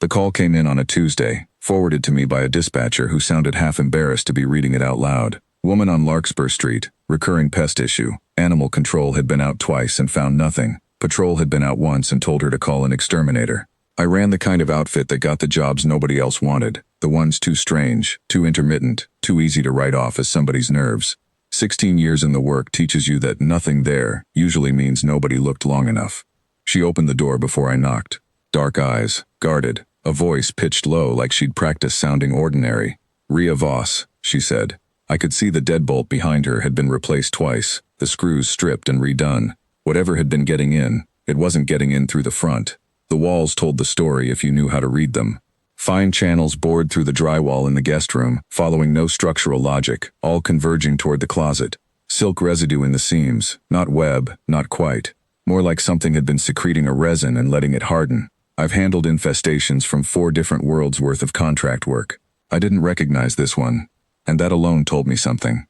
The call came in on a Tuesday, forwarded to me by a dispatcher who sounded half embarrassed to be reading it out loud. Woman on Larkspur Street, recurring pest issue. Animal control had been out twice and found nothing. Patrol had been out once and told her to call an exterminator. I ran the kind of outfit that got the jobs nobody else wanted, the ones too strange, too intermittent, too easy to write off as somebody's nerves. 16 years in the work teaches you that nothing there usually means nobody looked long enough. She opened the door before I knocked. Dark eyes, guarded, a voice pitched low like she'd practiced sounding ordinary. "Rhea Voss," she said. I could see the deadbolt behind her had been replaced twice, the screws stripped and redone. Whatever had been getting in, it wasn't getting in through the front. The walls told the story if you knew how to read them. Fine channels bored through the drywall in the guest room, following no structural logic, all converging toward the closet. Silk residue in the seams, not web, not quite. More like something had been secreting a resin and letting it harden. I've handled infestations from 4 different worlds worth of contract work. I didn't recognize this one, and that alone told me something.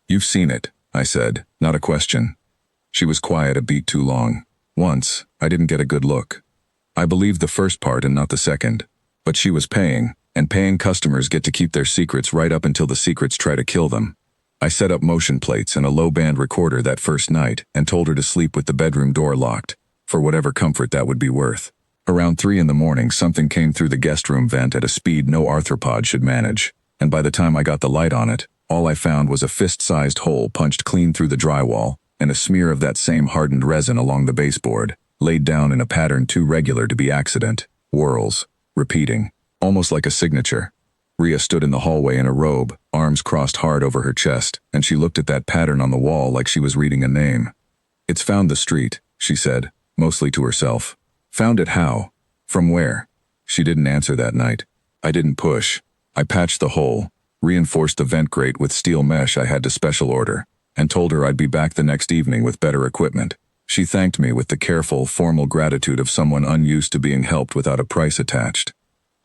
"You've seen it," I said, not a question. She was quiet a beat too long. Once, I didn't get a good look. I believed the first part and not the second. But she was paying, and paying customers get to keep their secrets right up until the secrets try to kill them. I set up motion plates and a low-band recorder that first night and told her to sleep with the bedroom door locked, for whatever comfort that would be worth. Around 3 in the morning, something came through the guest room vent at a speed no arthropod should manage, and by the time I got the light on it, all I found was a fist-sized hole punched clean through the drywall and a smear of that same hardened resin along the baseboard, laid down in a pattern too regular to be accident. Whirls. Repeating. Almost like a signature. Rhea stood in the hallway in a robe, arms crossed hard over her chest, and she looked at that pattern on the wall like she was reading a name. "It's found the street," she said, mostly to herself. "Found it how? From where?" She didn't answer that night. I didn't push. I patched the hole, reinforced the vent grate with steel mesh I had to special order, and told her I'd be back the next evening with better equipment. She thanked me with the careful, formal gratitude of someone unused to being helped without a price attached.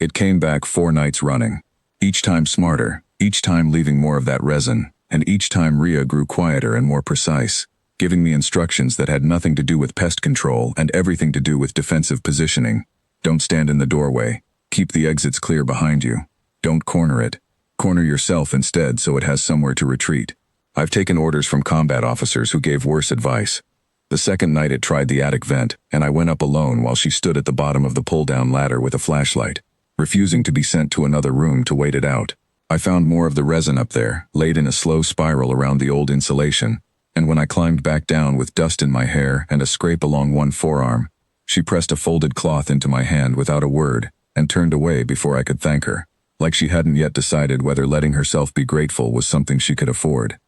It came back 4 nights running. Each time smarter, each time leaving more of that resin, and each time Rhea grew quieter and more precise, giving me instructions that had nothing to do with pest control and everything to do with defensive positioning. Don't stand in the doorway. Keep the exits clear behind you. Don't corner it. Corner yourself instead so it has somewhere to retreat. I've taken orders from combat officers who gave worse advice. The second night it tried the attic vent, and I went up alone while she stood at the bottom of the pull-down ladder with a flashlight, refusing to be sent to another room to wait it out. I found more of the resin up there, laid in a slow spiral around the old insulation, and when I climbed back down with dust in my hair and a scrape along one forearm, she pressed a folded cloth into my hand without a word and turned away before I could thank her, like she hadn't yet decided whether letting herself be grateful was something she could afford.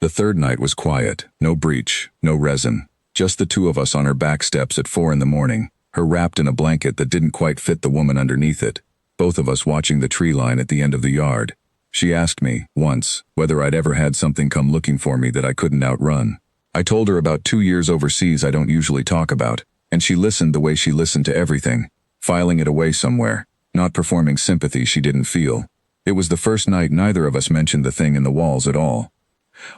The third night was quiet, no breach, no resin. Just the 2 of us on her back steps at 4 in the morning, her wrapped in a blanket that didn't quite fit the woman underneath it, both of us watching the tree line at the end of the yard. She asked me, once, whether I'd ever had something come looking for me that I couldn't outrun. I told her about 2 years overseas I don't usually talk about, and she listened the way she listened to everything, filing it away somewhere, not performing sympathy she didn't feel. It was the first night neither of us mentioned the thing in the walls at all.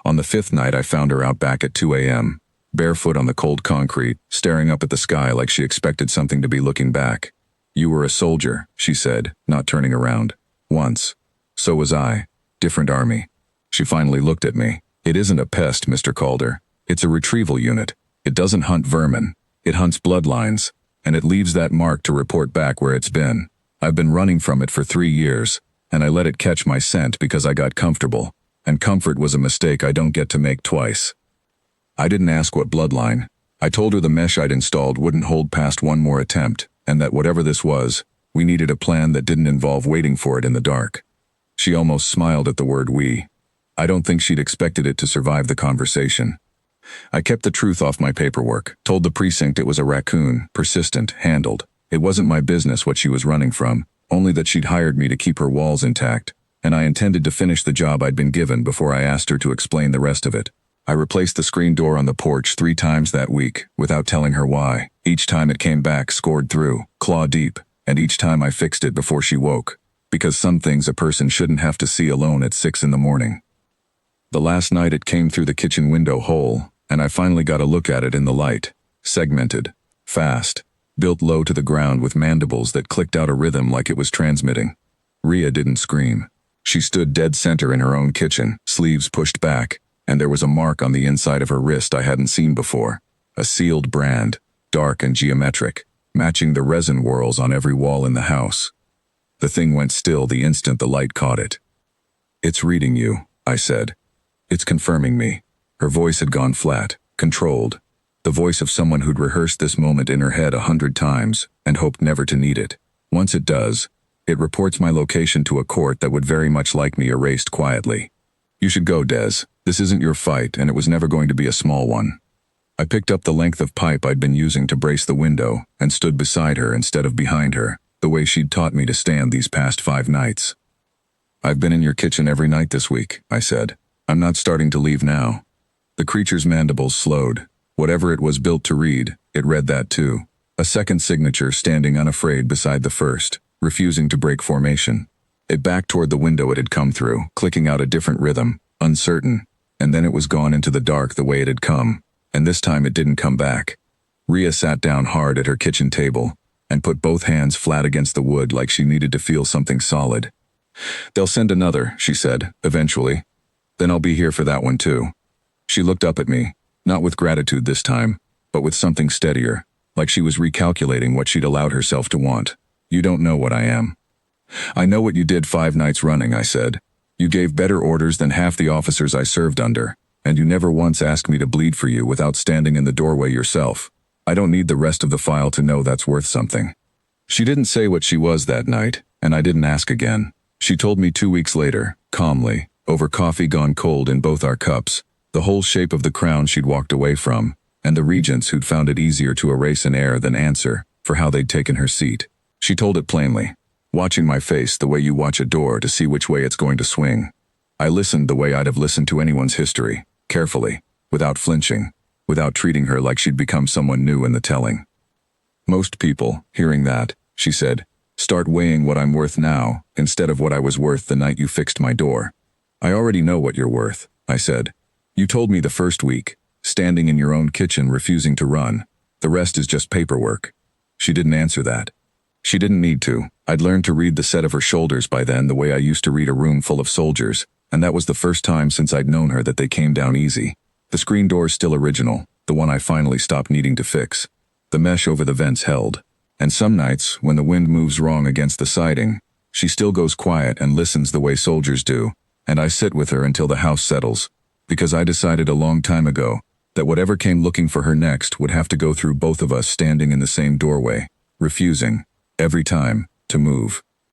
On the 5th night I found her out back at 2 a.m., barefoot on the cold concrete, staring up at the sky like she expected something to be looking back. "You were a soldier," she said, not turning around. "Once. So was I. Different army." She finally looked at me. "It isn't a pest, Mr. Calder. It's a retrieval unit. It doesn't hunt vermin. It hunts bloodlines, and it leaves that mark to report back where it's been. I've been running from it for 3 years, and I let it catch my scent because I got comfortable, and comfort was a mistake I don't get to make twice." I didn't ask what bloodline. I told her the mesh I'd installed wouldn't hold past one more attempt, and that whatever this was, we needed a plan that didn't involve waiting for it in the dark. She almost smiled at the word we. I don't think she'd expected it to survive the conversation. I kept the truth off my paperwork, told the precinct it was a raccoon, persistent, handled. It wasn't my business what she was running from, only that she'd hired me to keep her walls intact, and I intended to finish the job I'd been given before I asked her to explain the rest of it. I replaced the screen door on the porch 3 times that week, without telling her why. Each time it came back scored through, claw deep, and each time I fixed it before she woke, because some things a person shouldn't have to see alone at 6 in the morning. The last night it came through the kitchen window hole, and I finally got a look at it in the light. Segmented. Fast. built low to the ground with mandibles that clicked out a rhythm like it was transmitting. Rhea didn't scream. She stood dead center in her own kitchen, sleeves pushed back, and there was a mark on the inside of her wrist I hadn't seen before. A sealed brand, dark and geometric, matching the resin whorls on every wall in the house. The thing went still the instant the light caught it. "It's reading you," I said. "It's confirming me." Her voice had gone flat, controlled. The voice of someone who'd rehearsed this moment in her head 100 times and hoped never to need it. Once it does, it reports my location to a court that would very much like me erased quietly. "You should go, Des. This isn't your fight, and it was never going to be a small one." I picked up the length of pipe I'd been using to brace the window and stood beside her instead of behind her, the way she'd taught me to stand these past 5 nights. "I've been in your kitchen every night this week," I said. "I'm not starting to leave now." The creature's mandibles slowed. Whatever it was built to read, it read that too. A second signature standing unafraid beside the first, refusing to break formation. It backed toward the window it had come through, clicking out a different rhythm, uncertain, and then it was gone into the dark the way it had come, and this time it didn't come back. Rhea sat down hard at her kitchen table and put both hands flat against the wood like she needed to feel something solid. "They'll send another," she said, "eventually. Then I'll be here for that one too." She looked up at me, not with gratitude this time, but with something steadier, like she was recalculating what she'd allowed herself to want. "You don't know what I am." "I know what you did 5 nights running," I said. "You gave better orders than half the officers I served under, and you never once asked me to bleed for you without standing in the doorway yourself. I don't need the rest of the file to know that's worth something." She didn't say what she was that night, and I didn't ask again. She told me 2 weeks later, calmly, over coffee gone cold in both our cups, the whole shape of the crown she'd walked away from, and the regents who'd found it easier to erase an heir than answer for how they'd taken her seat. She told it plainly, watching my face the way you watch a door to see which way it's going to swing. I listened the way I'd have listened to anyone's history, carefully, without flinching, without treating her like she'd become someone new in the telling. "Most people, hearing that," she said, "start weighing what I'm worth now instead of what I was worth the night you fixed my door." "I already know what you're worth," I said. "You told me the first week, standing in your own kitchen refusing to run. The rest is just paperwork." She didn't answer that. She didn't need to. I'd learned to read the set of her shoulders by then the way I used to read a room full of soldiers, and that was the first time since I'd known her that they came down easy. The screen door's still original, the one I finally stopped needing to fix. The mesh over the vents held. And some nights, when the wind moves wrong against the siding, she still goes quiet and listens the way soldiers do, and I sit with her until the house settles, because I decided a long time ago that whatever came looking for her next would have to go through both of us standing in the same doorway, refusing, every time, to move.